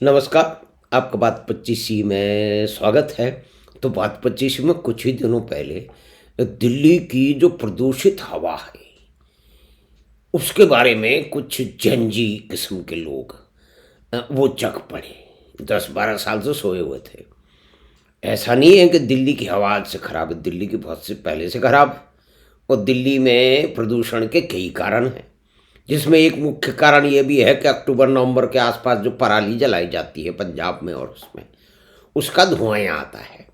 नमस्कार, आपका बात 25 में स्वागत है। तो बात 25 में कुछ ही दिनों पहले दिल्ली की जो प्रदूषित हवा है, उसके बारे में कुछ जेनजी किस्म के लोग वो जग पड़े। 10-12 साल से सोए हुए थे। ऐसा नहीं है कि दिल्ली की हवा आज से खराब है, दिल्ली की बहुत से पहले से खराब है। और दिल्ली में प्रदूषण के कई कारण हैं, जिसमें एक मुख्य कारण ये भी है कि अक्टूबर नवंबर के आसपास जो पराली जलाई जाती है पंजाब में, और उसमें उसका धुआं यहाँ आता है।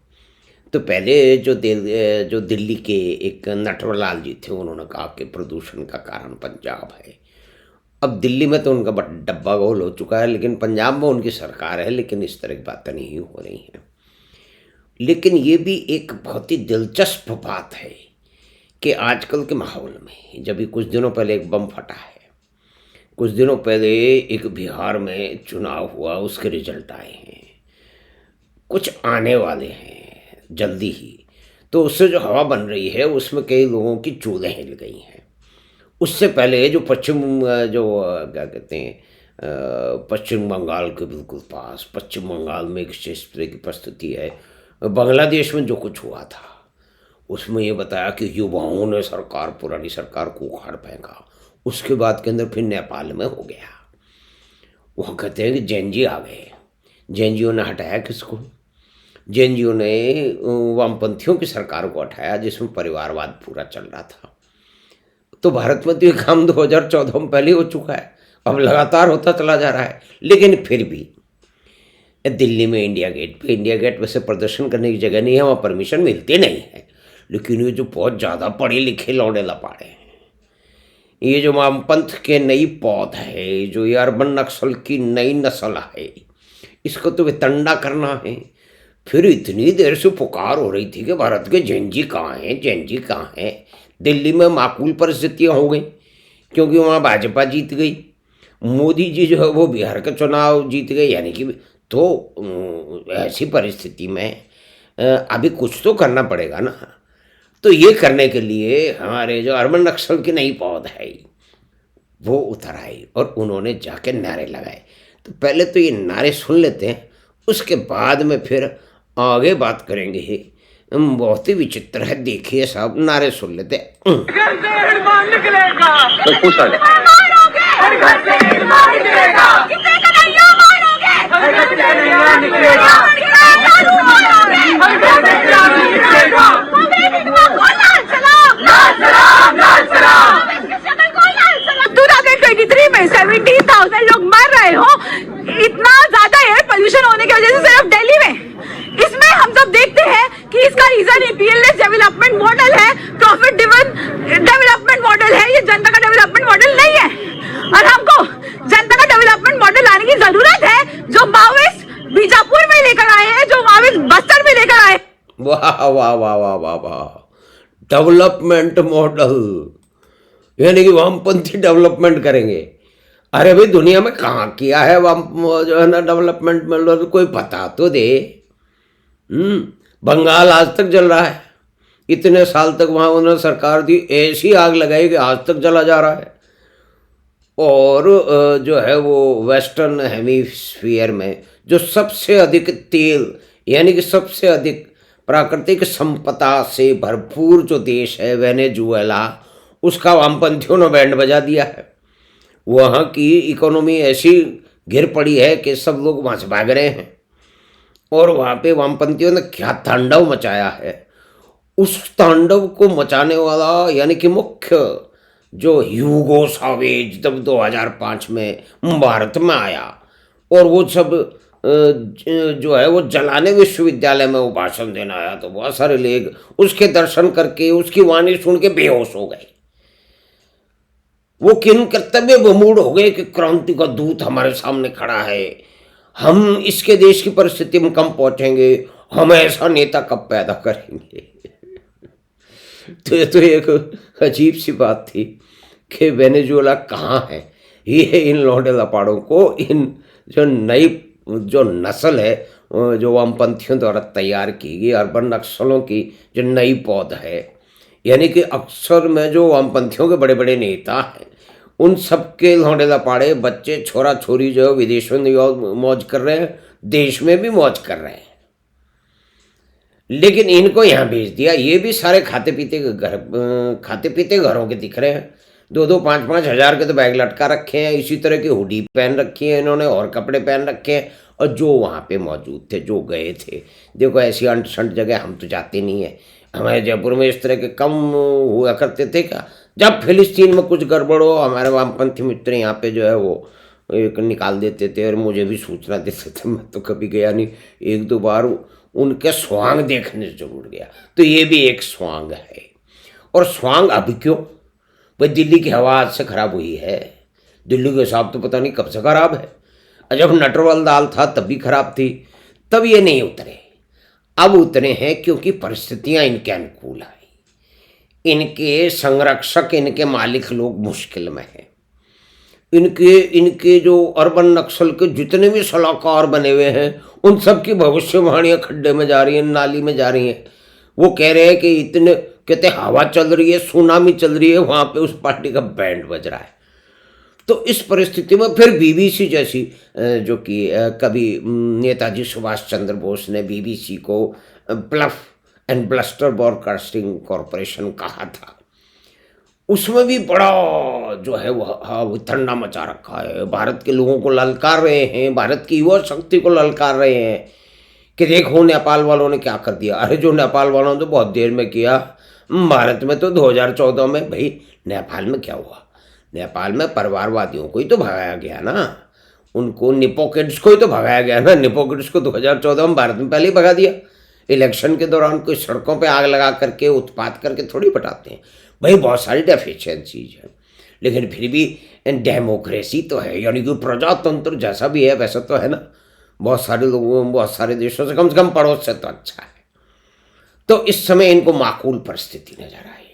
तो पहले जो दिल्ली के एक नटवरलाल जी थे, उन्होंने कहा कि प्रदूषण का कारण पंजाब है। अब दिल्ली में तो उनका डब्बा गोल हो चुका है, लेकिन पंजाब में उनकी सरकार है, लेकिन इस तरह की बातें नहीं हो रही हैं। लेकिन ये भी एक बहुत ही दिलचस्प बात है कि आजकल के माहौल में, जब भी कुछ दिनों पहले एक बम फटा है, कुछ दिनों पहले एक बिहार में चुनाव हुआ, उसके रिजल्ट आए हैं, कुछ आने वाले हैं जल्दी ही। तो उससे जो हवा बन रही है उसमें कई लोगों की चूलें हिल गई हैं। उससे पहले जो क्या कहते हैं, पश्चिम बंगाल के बिल्कुल पास, पश्चिम बंगाल में एक इस तरह की परिस्थिति है। बांग्लादेश में जो कुछ हुआ था, उसमें ये बताया कि युवाओं ने पुरानी सरकार को उखाड़ फेंका। उसके बाद के अंदर फिर नेपाल में हो गया। वहाँ कहते हैं कि जेनजी आ गए। जेनजियों ने हटाया किसको? जेनजियों ने वामपंथियों की सरकार को हटाया, जिसमें परिवारवाद पूरा चल रहा था। तो भारत में तो ये काम 2014 में पहले हो चुका है, अब लगातार होता चला जा रहा है। लेकिन फिर भी दिल्ली में इंडिया गेट वैसे प्रदर्शन करने की जगह नहीं है, वहाँ परमिशन मिलती नहीं है। लेकिन ये जो बहुत ज़्यादा पढ़े लिखे लौंडे लपाड़े हैं, ये जो वामपंथ के नई पौध है, जो ये अर्बन नक्सल की नई नस्ल है, इसको तो वितंडा करना है। फिर इतनी देर से पुकार हो रही थी कि भारत के जेनजी कहाँ हैं, जेनजी कहाँ हैं। दिल्ली में माकूल परिस्थितियाँ हो गई, क्योंकि वहाँ भाजपा जीत गई। मोदी जी जो है वो बिहार का चुनाव जीत गए, यानी कि तो ऐसी परिस्थिति में अभी कुछ तो करना पड़ेगा ना। तो ये करने के लिए हमारे जो अर्बन नक्सल की नई पौध है, वो उतर आई और उन्होंने जाके नारे लगाए। तो पहले तो ये नारे सुन लेते हैं, उसके बाद में फिर आगे बात करेंगे। बहुत ही विचित्र है, देखिए साहब, नारे सुन लेते हैं। घर से इरमान निकलेगा, तो पूछा हर घर से इरमान निकलेगा, कितने कन्हैया मारोगे, हर घर से इरमान निकलेगा, हर घर से इरमान निकलेगा। 2023 में 17,000 लोग मर रहे हो, इतना ज्यादा एयर पोल्यूशन होने की वजह से सिर्फ दिल्ली में। इसमें हम सब देखते हैं कि इसका रीजन पीएलएस डेवलपमेंट मॉडल है, प्रॉफिट ड्रिवन डेवलपमेंट मॉडल है। ये जनता का डेवलपमेंट मॉडल नहीं है, और हमको जनता का डेवलपमेंट मॉडल लाने की जरूरत है, जो माओवादिस्ट बीजापुर में लेकर आए हैं, जो माओवादिस्ट बस्तर में लेकर आए। वाह वाह वाह वाह वाह वाह, डेवलपमेंट मॉडल, यानी कि वामपंथी डेवलपमेंट करेंगे। अरे भाई, दुनिया में कहाँ किया है वाम जो है ना डेवलपमेंट मॉडल, कोई पता तो दे। बंगाल आज तक जल रहा है, इतने साल तक वहाँ उन्होंने सरकार दी, ऐसी आग लगाई कि आज तक जला जा रहा है। और जो है वो वेस्टर्न हेमीस्फीयर में जो सबसे अधिक तेल, यानी कि सबसे अधिक प्राकृतिक संपदा से भरपूर जो देश है वेनेजुएला, उसका वामपंथियों ने बैंड बजा दिया है। वहाँ की इकोनॉमी ऐसी गिर पड़ी है कि सब लोग वहाँ से भाग रहे हैं। और वहाँ पे वामपंथियों ने क्या तांडव मचाया है, उस तांडव को मचाने वाला यानी कि मुख्य जो ह्यूगो सावेज जब 2005 में भारत में आया, और वो सब जो है वो जलाने विश्वविद्यालय में वो भाषण देना आया, तो बहुत सारे लोग उसके दर्शन करके उसकी वाणी सुन के बेहोश हो गए। वो किन कर्तव्य विमूढ़ हो गए कि क्रांति का दूत हमारे सामने खड़ा है, हम इसके देश की परिस्थिति में कम पहुंचेंगे, हम ऐसा नेता कब पैदा करेंगे। तो ये तो एक अजीब सी बात थी कि वेनेजुएला कहाँ है। ये इन लौंडे लपाड़ों को, इन जो नस्ल है जो वामपंथियों द्वारा तैयार की गई, अर्बन नक्सलों की जो नई पौध है, यानी कि अक्सर में जो वामपंथियों के बड़े बड़े नेता हैं उन सबके लौंडे लपाड़े बच्चे छोरा छोरी जो है विदेशों में मौज कर रहे हैं, देश में भी मौज कर रहे हैं, लेकिन इनको यहाँ भेज दिया। ये भी सारे खाते पीते घरों के दिख रहे हैं। 2-2 5-5 हज़ार के तो बैग लटका रखे हैं, इसी तरह की हुडी पहन रखी है इन्होंने और कपड़े पहन रखे हैं। और जो वहाँ पे मौजूद थे, जो गए थे, देखो ऐसी अंट शंट जगह हम तो जाते नहीं है। हमारे जयपुर में इस तरह के कम हुआ करते थे क्या? जब फिलिस्तीन में कुछ गड़बड़ हो, हमारे वामपंथी मित्र यहाँ पे जो है वो एक निकाल देते थे और मुझे भी सूचना देते थे। मैं तो कभी गया नहीं, 1-2 बार उनके स्वांग देखने जरूर गया। तो ये भी एक स्वांग है। और स्वांग अभी क्यों? भाई दिल्ली की हवा आज से खराब हुई है। दिल्ली के हिसाब तो पता नहीं कब से खराब है। जब नटवल दाल था तब भी खराब थी, तब ये नहीं उतरे। अब उतरे हैं क्योंकि परिस्थितियां इनके अनुकूल आई। इनके संरक्षक, इनके मालिक लोग मुश्किल में हैं। इनके जो अर्बन नक्सल के जितने भी सलाहकार बने हुए हैं, उन सब की भविष्यवाणियां खड्डे में जा रही हैं, नाली में जा रही हैं। वो कह रहे हैं कि इतने, कहते हवा चल रही है, सुनामी चल रही है, वहाँ पे उस पार्टी का बैंड बज रहा है। तो इस परिस्थिति में फिर बीबीसी जैसी, जो कि कभी नेताजी सुभाष चंद्र बोस ने बीबीसी को bluff and bluster broadcasting corporation कहा था, उसमें भी बड़ा जो है वो ठंडा मचा रखा है। भारत के लोगों को ललकार रहे हैं, भारत की युवा शक्ति को ललकार रहे हैं कि देखो नेपाल वालों ने क्या कर दिया। अरे जो नेपाल वालों ने तो बहुत देर में किया, भारत में तो 2014 में, भाई नेपाल में क्या हुआ? नेपाल में परिवारवादियों को ही तो भगाया गया ना, उनको निपोकिड्स को ही तो भगाया गया ना। निपोकिड्स को 2014 में भारत में पहले ही भगा दिया। इलेक्शन के दौरान कोई सड़कों पे आग लगा करके उत्पात करके थोड़ी बटाते हैं। भाई बहुत सारी डेफिशिएंसीज है, लेकिन फिर भी डेमोक्रेसी तो है, यानी कि प्रजातंत्र जैसा भी है वैसा तो है ना। बहुत सारे लोगों, बहुत सारे देशों से कम पड़ोस से तो अच्छा है। तो इस समय इनको माकूल परिस्थिति नजर आई।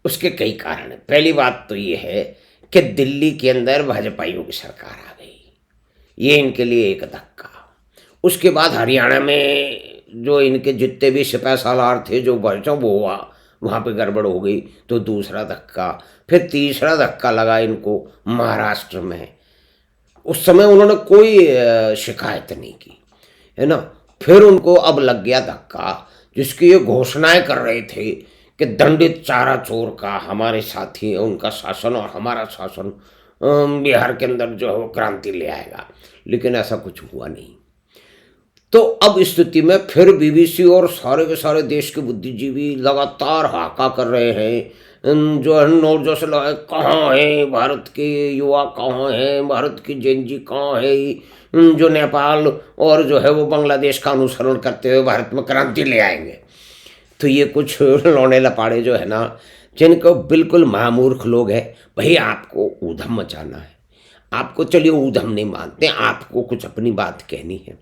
उसके कई कारण हैं। पहली बात तो ये है कि दिल्ली के अंदर भाजपाइयों की सरकार आ गई, ये इनके लिए एक धक्का। उसके बाद हरियाणा में जो इनके जितने भी सिपह सालार थे, जो बच्चों वो हुआ, वहाँ पे गड़बड़ हो गई, तो दूसरा धक्का। फिर तीसरा धक्का लगा इनको महाराष्ट्र में। उस समय उन्होंने कोई शिकायत नहीं की, है ना। फिर उनको अब लग गया धक्का, जिसकी ये घोषणाएं कर रहे थे कि दंडित चारा चोर का हमारे साथी है, उनका शासन और हमारा शासन बिहार के अंदर जो है वो क्रांति ले आएगा, लेकिन ऐसा कुछ हुआ नहीं। तो अब स्थिति में फिर बीबीसी और सारे के सारे देश के बुद्धिजीवी लगातार हाका कर रहे हैं, जो है नोट जो से लगा, कहाँ है भारत के युवा, कहाँ है भारत की जेनजी, कहाँ है जो नेपाल और जो है वो बांग्लादेश का अनुसरण करते हुए भारत में क्रांति ले आएंगे। तो ये कुछ लौंडे लपाड़े जो है ना, जिनको बिल्कुल महामूर्ख लोग हैं। भाई आपको ऊधम मचाना है, आपको चलिए ऊधम नहीं मानते, आपको कुछ अपनी बात कहनी है,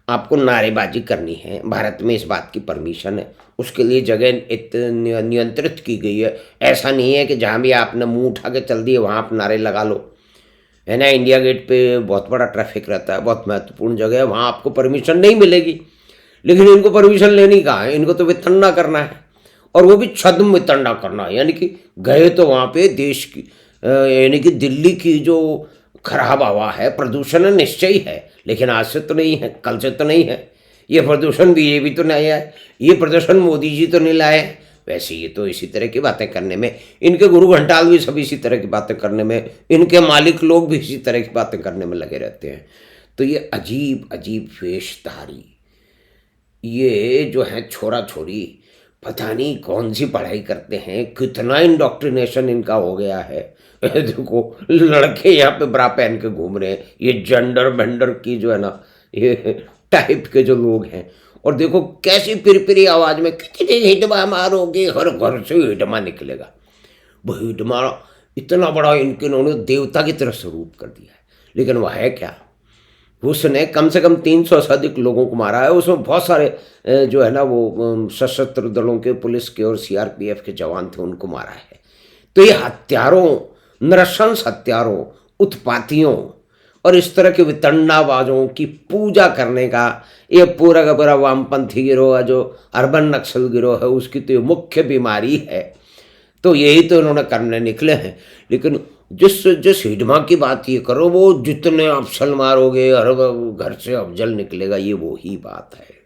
आपको नारेबाजी करनी है, भारत में इस बात की परमिशन है, उसके लिए जगह नियंत्रित की गई है। ऐसा नहीं है कि जहाँ भी आपने मुंह उठा के चल दिए वहाँ आप नारे लगा लो, है ना। इंडिया गेट पे बहुत बड़ा ट्रैफिक रहता है, बहुत महत्वपूर्ण जगह है, वहाँ आपको परमिशन नहीं मिलेगी। लेकिन इनको परमिशन लेनी कहाँ है, इनको तो वितंडा करना है, और वो भी छद्म वितंडा करना है। यानी कि गए तो वहाँ पे देश की, यानी कि दिल्ली की जो खराब हवा है, प्रदूषण निश्चय है, लेकिन आज से तो नहीं है, कल से तो नहीं है। ये प्रदूषण बीजेपी तो नहीं है, ये प्रदूषण मोदी जी तो नहीं लाए। वैसे ये तो इसी तरह की बातें करने में, इनके गुरु घंटाल भी सब इसी तरह की बातें करने में, इनके मालिक लोग भी इसी तरह की बातें करने में लगे रहते हैं। तो ये अजीब अजीब वेशधारी, ये जो है छोरा छोरी, पता नहीं कौन सी पढ़ाई करते हैं, कितना इंडोक्ट्रिनेशन इनका हो गया है। देखो लड़के यहाँ पे ब्रा पहन के घूम रहे हैं, ये जेंडर बेंडर की जो है ना, ये टाइप के जो लोग हैं। और देखो कैसी पिरपिरी आवाज में, कितने हिडमा मारोगे, हर घर से हिडमा निकलेगा। वो हिडमा इतना बड़ा इन्होंने देवता की तरह स्वरूप कर दिया है, लेकिन वह है क्या? उसने कम से कम 300 से अधिक लोगों को मारा है। उसमें बहुत सारे जो है ना वो सशस्त्र दलों के, पुलिस के और सीआरपीएफ के जवान थे, उनको मारा है। तो ये हत्यारों, नृशंस हत्यारों, उत्पातियों और इस तरह के वितंडाबाजों की पूजा करने का ये पूरा का पूरा वामपंथी गिरोह है, जो अर्बन नक्सल गिरोह है, उसकी तो ये मुख्य बीमारी है। तो यही तो इन्होंने करने निकले हैं। लेकिन जिस जिस हिडमा की बात ये करो, वो जितने अफसल मारोगे हर घर से अफजल निकलेगा, ये वो ही बात है।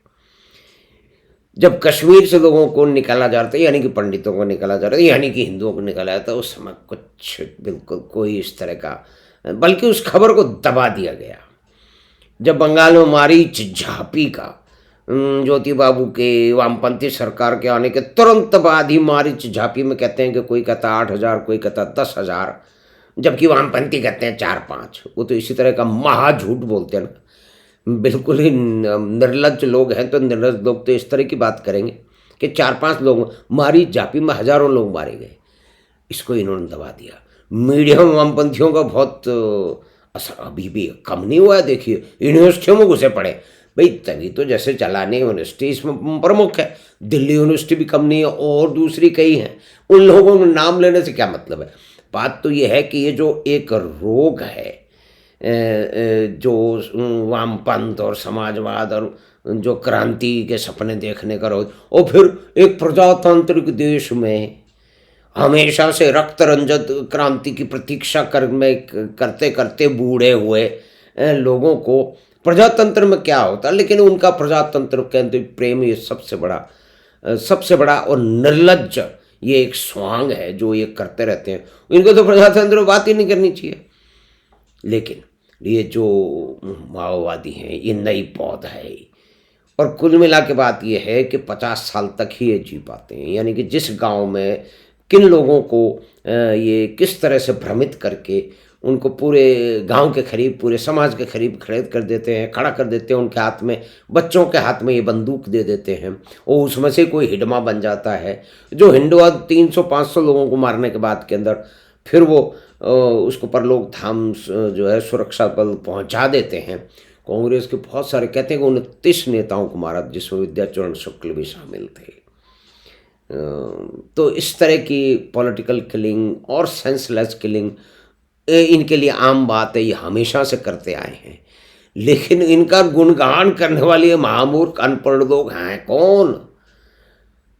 जब कश्मीर से लोगों को निकाला जाता है, यानी कि पंडितों को निकाला जाता है, यानी कि हिंदुओं को निकाला जाता है, उस समय कुछ बिल्कुल कोई इस तरह का, बल्कि उस खबर को दबा दिया गया। जब बंगाल में मारीच झापी का ज्योति बाबू के वामपंथी सरकार के आने के तुरंत बाद ही मारीच झापी में कहते हैं कि कोई कहता 8,000, कोई कहता 10,000, जबकि वामपंथी कहते हैं 4-5। वो तो इसी तरह का महा झूठ बोलते हैं ना, बिल्कुल ही निर्लज्ज लोग हैं। तो निर्लज्ज लोग तो इस तरह की बात करेंगे कि 4-5 लोग, मारीच झापी में हजारों लोग मारे गए, इसको इन्होंने दबा दिया। मीडिया में वामपंथियों का बहुत असर अभी भी कम नहीं हुआ है। देखिए, यूनिवर्सिटियों में घुसे पड़े भाई, तभी तो जैसे चलाने यूनिवर्सिटी इसमें प्रमुख है। दिल्ली यूनिवर्सिटी भी कम नहीं है, और दूसरी कई हैं। उन लोगों को नाम लेने से क्या मतलब है। बात तो ये है कि ये जो एक रोग है, जो वामपंथ और समाजवाद और जो क्रांति के सपने देखने का रोग, और फिर एक प्रजातांत्रिक देश में हमेशा से रक्त रंजित क्रांति की प्रतीक्षा करते करते बूढ़े हुए लोगों को प्रजातंत्र में क्या होता है, लेकिन उनका प्रजातंत्र के अंदर प्रेम ये सबसे बड़ा और निर्लज्ज ये एक स्वांग है जो ये करते रहते हैं। इनको तो प्रजातंत्र में बात ही नहीं करनी चाहिए। लेकिन ये जो माओवादी हैं, ये नई पौध है, और कुल मिला के बात ये है कि 50 साल तक ही ये जी पाते हैं। यानी कि जिस गांव में किन लोगों को ये किस तरह से भ्रमित करके उनको पूरे गांव के करीब, पूरे समाज के करीब खड़ा कर देते हैं, उनके हाथ में, बच्चों के हाथ में ये बंदूक दे देते हैं, और उसमें से कोई हिडमा बन जाता है जो हिंदुआ 300-500 लोगों को मारने के बाद के अंदर फिर वो उसको परलोक धाम जो है सुरक्षा बल पहुंचा देते हैं। कांग्रेस के बहुत सारे कहते हैं कि 29 नेताओं को मारा, जिसमें विद्याचरण शुक्ल भी शामिल थे। तो इस तरह की पॉलिटिकल किलिंग और सेंसलेस किलिंग इनके लिए आम बात है, ये हमेशा से करते आए हैं। लेकिन इनका गुणगान करने वाले महामूर्ख अनपढ़ लोग हैं कौन,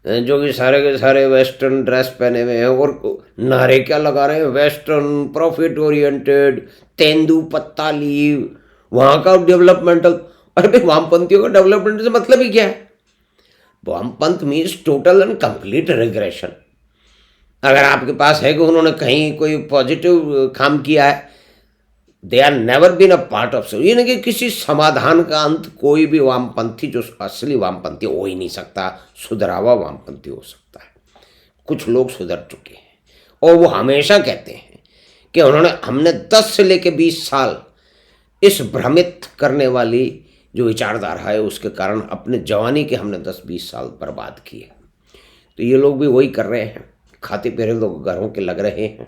जो कि सारे के सारे वेस्टर्न ड्रेस पहने हुए हैं और नारे क्या लगा रहे हैं, वेस्टर्न, प्रॉफिट ओरिएंटेड, तेंदू पत्ता लीव, वहाँ का डेवलपमेंटल। अरे भाई, वामपंथियों का डेवलपमेंट से मतलब ही क्या है। वामपंथ means total and complete regression. अगर आपके पास है कि उन्होंने कहीं कोई पॉजिटिव काम किया है, they are never been a part of, यानी कि किसी समाधान का अंत कोई भी वामपंथी, जो असली वामपंथी हो ही नहीं सकता, सुधरा हुआ वामपंथी हो सकता है। कुछ लोग सुधर चुके हैं और वो हमेशा कहते हैं कि हमने 10 से लेकर 20 साल इस भ्रमित करने वाली जो विचारधारा है उसके कारण अपने जवानी के हमने 10-20 साल बर्बाद किए। तो ये लोग भी वही कर रहे हैं, खाते पीते लोग घरों के लग रहे हैं,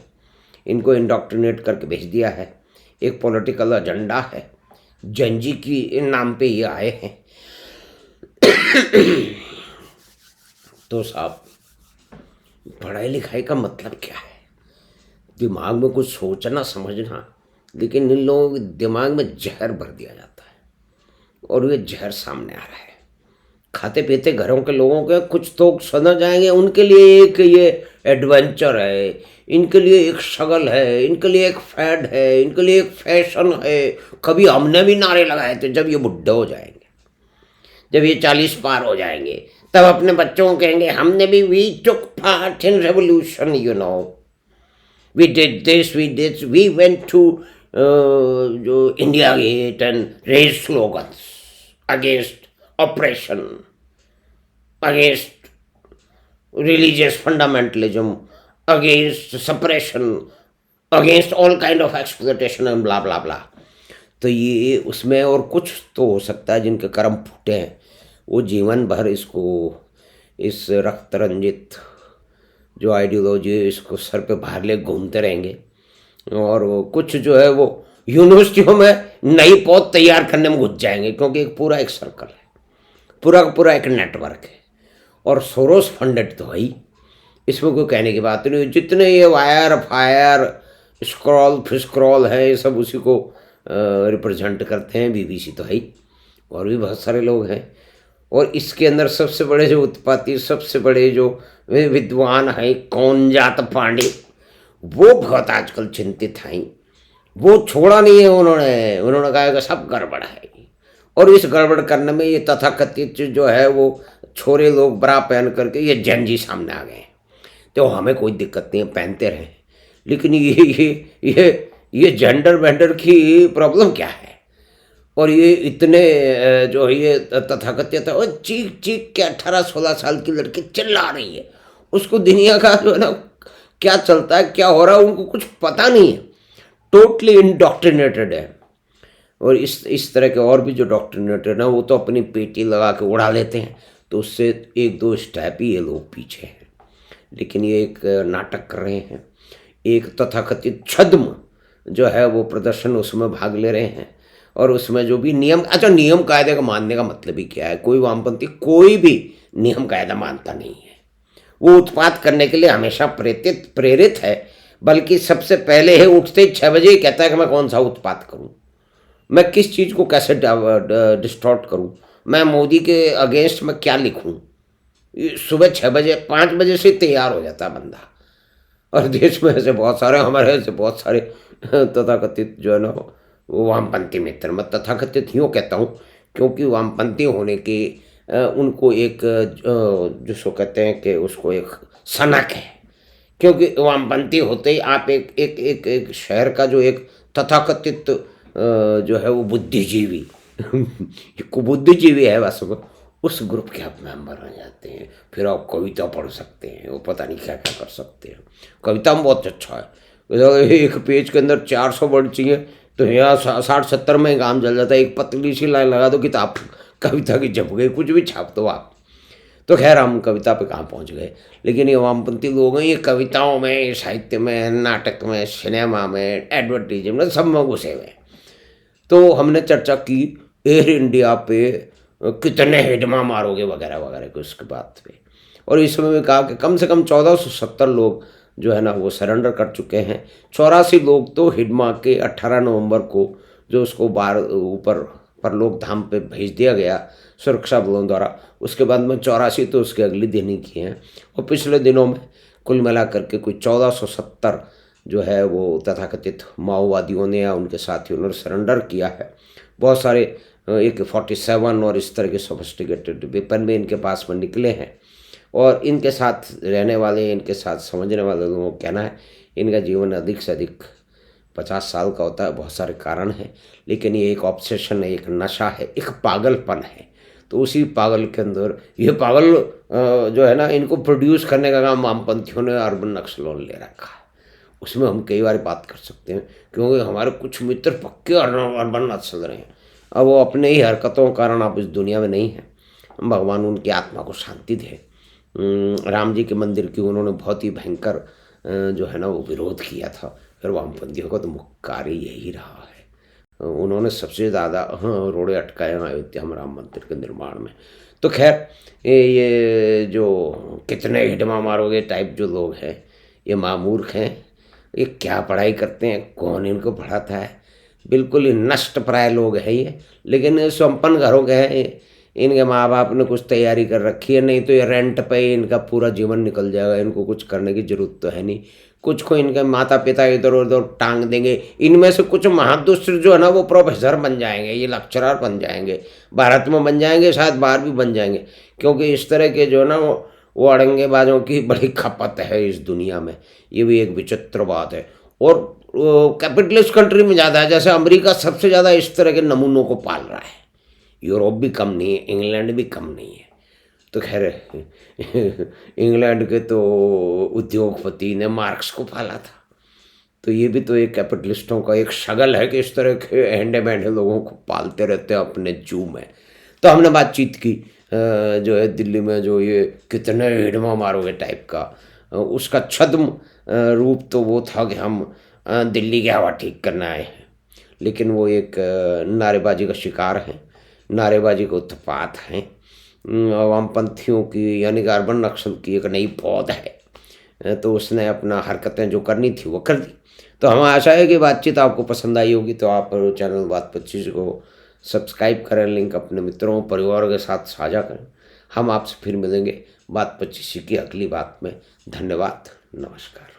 इनको इंडोक्ट्रिनेट करके भेज दिया है। एक पॉलिटिकल एजेंडा है, जंजी की नाम पे ये आए हैं। तो साहब, पढ़ाई लिखाई का मतलब क्या है, दिमाग में कुछ सोचना समझना, लेकिन इन लोगों के दिमाग में जहर भर दिया जाता है और ये जहर सामने आ रहा है। खाते पीते घरों के लोगों के कुछ तो समझ जाएंगे, उनके लिए एक ये एडवेंचर है, इनके लिए एक शगल है, इनके लिए एक फैड है, इनके लिए एक फैशन है। कभी हमने भी नारे लगाए थे, जब ये बुढ़े हो जाएंगे, जब ये 40 पार हो जाएंगे, तब अपने बच्चों को कहेंगे हमने भी we took part in revolution, you know, we did this, we went to जो India Gate and raise slogans against oppression, against religious fundamentalism, against suppression, against all kind of exploitation and blah blah blah। तो ये उसमें और कुछ तो हो सकता है, जिनके कर्म फूटे हैं वो जीवन भर इसको, इस रक्त रंजित जो आइडियोलॉजी इसको सर पे भार ले घूमते रहेंगे। और वो कुछ जो है वो यूनिवर्सिटियों में नई पौध तैयार करने में घुस जाएंगे, क्योंकि एक पूरा एक सर्कल है, पूरा का पूरा एक नेटवर्क है, और सोरोस फंडेड तो है ही, इसमें कोई कहने की बात नहीं। जितने ये वायर फायर स्क्रॉल फिस्क्रॉल है, ये सब उसी को रिप्रेजेंट करते हैं। बीबीसी तो है ही, और भी बहुत सारे लोग हैं। और इसके अंदर सबसे बड़े जो उत्पाती, सबसे बड़े जो विद्वान हैं, कौन जात पांडे, वो बहुत आजकल चिंतित हैं। वो छोड़ा नहीं है उन्होंने कहा कि सब गड़बड़ है। और इस गड़बड़ करने में ये तथाकथित जो है वो छोरे लोग बरा पहन करके ये जेनजी सामने आ गए हैं। तो हमें कोई दिक्कत नहीं है, पहनते रहें, लेकिन ये जेंडर वेंडर की प्रॉब्लम क्या है? और ये इतने जो है ये तथाकथित और चीख चीख के 18-16 साल की लड़की चिल्ला रही है। उसको दुनिया का जो है ना क्या चलता है, क्या हो रहा है, उनको कुछ पता नहीं है। टोटली इंडॉक्ट्रिनेटेड है। और इस तरह के और भी जो डॉक्ट्रिनेटेड है वो तो अपनी पेटी लगा के उड़ा लेते हैं, तो उससे 1-2 स्टेप ही ये लोग पीछे हैं। लेकिन ये एक नाटक कर रहे हैं, एक तथाकथित छद्म जो है वो प्रदर्शन उसमें भाग ले रहे हैं। और उसमें जो भी नियम, अच्छा नियम कायदे का मानने का मतलब ही क्या है? कोई वामपंथी कोई भी नियम कायदा मानता नहीं है। वो उत्पात करने के लिए हमेशा प्रेरित है, बल्कि सबसे पहले है उठते ही 6 बजे ही कहता है कि मैं कौन सा उत्पात करूं, मैं किस चीज़ को कैसे डिस्टॉर्ट करूं, मैं मोदी के अगेंस्ट में क्या लिखूं। सुबह 6 बजे 5 बजे से तैयार हो जाता है बंदा। और देश में ऐसे बहुत सारे, हमारे ऐसे बहुत सारे तथाकथित जो है ना वो वामपंथी मित्र, मैं तथाकथित यूँ कहता हूँ क्योंकि वामपंथी होने की उनको एक जिसको कहते हैं कि उसको एक सनक है। क्योंकि वामपंथी होते ही आप एक शहर का जो एक तथाकथित जो है वो बुद्धिजीवी बुद्धिजीवी है बस, उस ग्रुप के आप मेंबर हो जाते हैं। फिर आप कविता पढ़ सकते हैं, वो पता नहीं क्या क्या कर सकते हैं। कविता में बहुत अच्छा है, एक पेज के अंदर 400 वर्ड चाहिए तो यहाँ 60-70 में काम चल जाता है। एक पतली सी लाइन लगा दो किताब कविता की छप गई, कुछ भी छाप दो आप। तो खैर हम कविता पे कहाँ पहुँच गए। लेकिन ये वामपंथी लोग हैं, ये कविताओं में, साहित्य में, नाटक में, सिनेमा में, एडवर्टीजमेंट में, सब में घुसे हुए। तो हमने चर्चा की एयर इंडिया पे कितने हिडमा मारोगे वगैरह वगैरह के उसके बात पे। और इसमें भी कहा कि कम से कम 1470 लोग जो है ना वो सरेंडर कर चुके हैं। 84 लोग तो हिडमा के 18 नवंबर को जो उसको बाहर ऊपर परलोक धाम पे भेज दिया गया सुरक्षा बलों द्वारा। उसके बाद में 84 तो उसके अगले दिन ही किए हैं। और पिछले दिनों में कुल मिला करके कोई 1470 जो है वो तथाकथित माओवादियों ने या उनके साथियों ने सरेंडर किया है। बहुत सारे AK-47 और इस तरह के सोफिस्टिकेटेड वेपन भी इनके पास में निकले हैं। और इनके साथ रहने वाले, इनके साथ समझने वाले लोगों को कहना है इनका जीवन अधिक से अधिक 50 साल का होता है। बहुत सारे कारण हैं, लेकिन ये एक ऑब्सेशन है, एक नशा है, एक पागलपन है। तो उसी पागल के अंदर ये पागल जो है ना इनको प्रोड्यूस करने का काम वामपंथियों ने अर्बन नक्सलों ने ले रखा है। उसमें हम कई बार बात कर सकते हैं क्योंकि हमारे कुछ मित्र पक्के अर्बन नक्सल रहे हैं। अब वो अपने ही हरकतों के कारण आप इस दुनिया में नहीं हैं। भगवान उनकी आत्मा को शांति दे। राम जी के मंदिर की उन्होंने बहुत ही भयंकर जो है ना वो विरोध किया था। फिर वामपंथियों का तो मुख्य कार्य यही रहा है। उन्होंने सबसे ज़्यादा रोड़े अटकाए अयोध्या में राम मंदिर के निर्माण में। तो खैर ये जो कितने हिडमा मारोगे टाइप जो लोग हैं ये मामूर्ख हैं। ये क्या पढ़ाई करते हैं, कौन इनको पढ़ाता है? बिल्कुल ही नष्ट प्राय लोग हैं ये। लेकिन संपन्न घरों के हैं, इनके माँ बाप ने कुछ तैयारी कर रखी है, नहीं तो ये रेंट पे ही इनका पूरा जीवन निकल जाएगा। इनको कुछ करने की जरूरत तो है नहीं। कुछ को इनके माता पिता इधर उधर टांग देंगे। इनमें से कुछ महादुष्ट जो है ना वो प्रोफेसर बन जाएंगे, ये लेक्चरर बन जाएंगे, भारत में बन जाएंगे, शायद बाहर भी बन जाएंगे। क्योंकि इस तरह के जो है ना वो अड़ंगेबाजों की बड़ी खपत है इस दुनिया में। ये भी एक विचित्र बात है। और कैपिटलिस्ट कंट्री में ज़्यादा है, जैसे अमेरिका सबसे ज़्यादा इस तरह के नमूनों को पाल रहा है। यूरोप भी कम नहीं है, इंग्लैंड भी कम नहीं है। तो खैर इंग्लैंड के तो उद्योगपति ने मार्क्स को पाला था। तो ये भी तो एक कैपिटलिस्टों का एक शगल है कि इस तरह के हैंडे बैंडे लोगों को पालते रहते हैं अपने जू में। तो हमने बातचीत की जो है दिल्ली में जो ये कितने हिडमा मारोगे टाइप का, उसका छद्म रूप तो वो था कि हम दिल्ली की हवा ठीक करना आए हैं। लेकिन वो एक नारेबाजी का शिकार हैं, नारेबाजी का उत्पात हैं। वामपंथियों की यानी कि अर्बन नक्सल की एक नई पौध है। तो उसने अपना हरकतें जो करनी थी वो कर दी। तो हमें आशा है कि बातचीत आपको पसंद आई होगी। तो आप चैनल बात 25 को सब्सक्राइब करें, लिंक अपने मित्रों परिवार के साथ साझा करें। हम आपसे फिर मिलेंगे बात 25 की अगली बात में। धन्यवाद, नमस्कार।